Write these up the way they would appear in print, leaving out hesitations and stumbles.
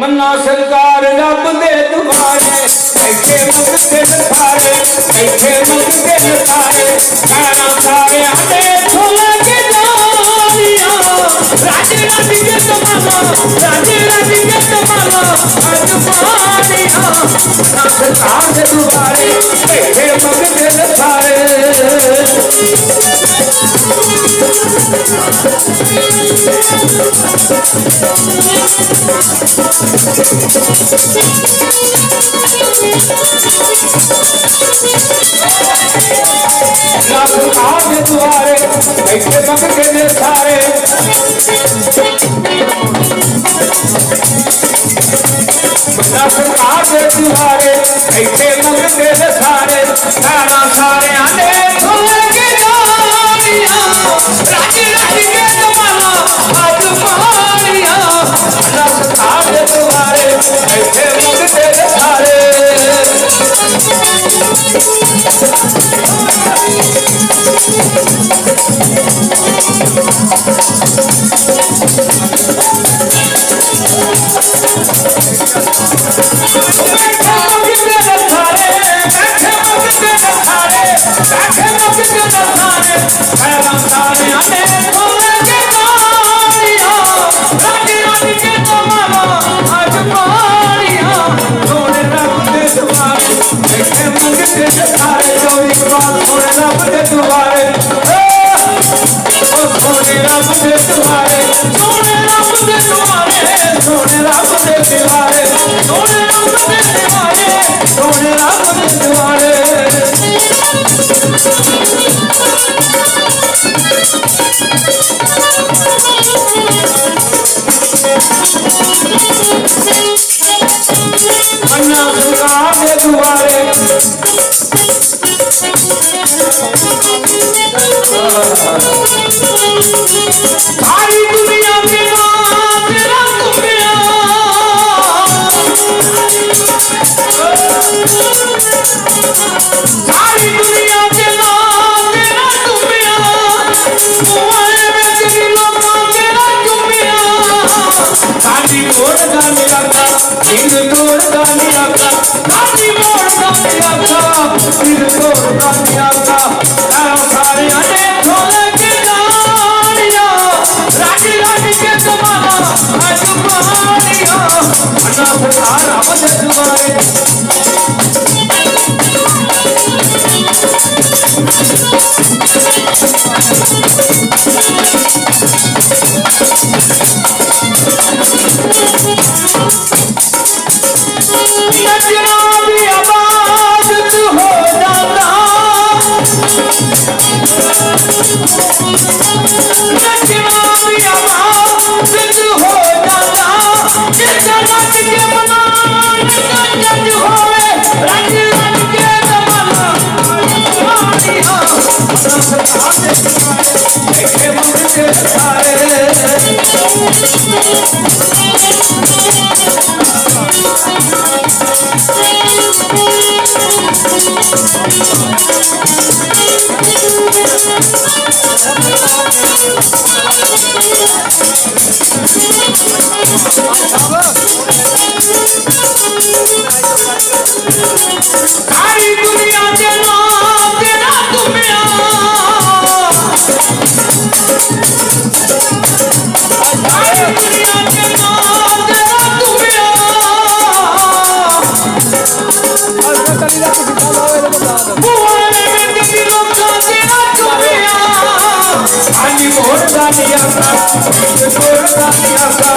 मन्ना सरकार रब दे दुआरे बैठे मंगते सारे बैठे मंगते सारे गाना सारे आने छोला के जानिया राजे राजे के तमाला राजे राजे के तमाला आज पानिया मन्ना सरकार दे दुआरे बैठे मंगते सारे सरकार के दुआरे बैठे मंगते ने सारे सरकार के दुआरे बैठे मंगते ने सारे सारा सारे आने छोले के जानिया राजी राजी के तमाला आज पानिया सरकार के दुआरे बैठे मंगते ने सारे मन्ना सरकार के दुआरे सारी दुनिया के नाम तेरा तुम्बिया सारी दुनिया के नाम तेरा तुम्बिया तुम्हारे में तेरी लोग तेरा तुम्बिया सारी मोड़ गाने लगा दिल तोड़ गाने लगा सारी मोड़ गाने लगा दिल तोड़ गाने लगा सारे आने छोले के जानिया राजी राजी के तमाला आज पानिया मन्ना सरकार रब दे दुआरे नचना भी आवाज तू हो जाता नचना भी आवाज तू हो जाता जितना नच के मना नच होवे रंग रंग के तमाला पानिया मन्ना सरकार दे दुआरे बैठे मंगते सारे सारी दुनिया के नाम तेरा तुम्बिया सारी दुनिया के नाम तेरा तुम्बिया बुआरे में तेरी लोग तेरा तुम्बिया आली मोड़ गानिया का दिल तोड़ गानिया का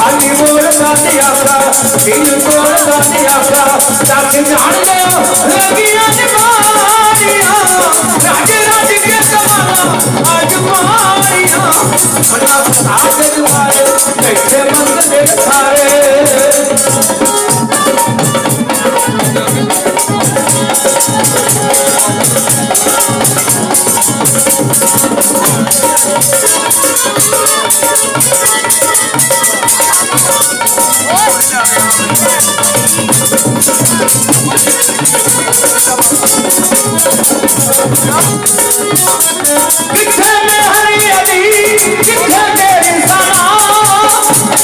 आली मोड़ गानिया का दिल तोड़ गानिया का जान जान ले लगिया निभानिया राजे राजे के तमाला आज पानिया मन्ना सरकार के दुआरे बैठे मंगते सारे किथे में हरी अली किथे तेरी सना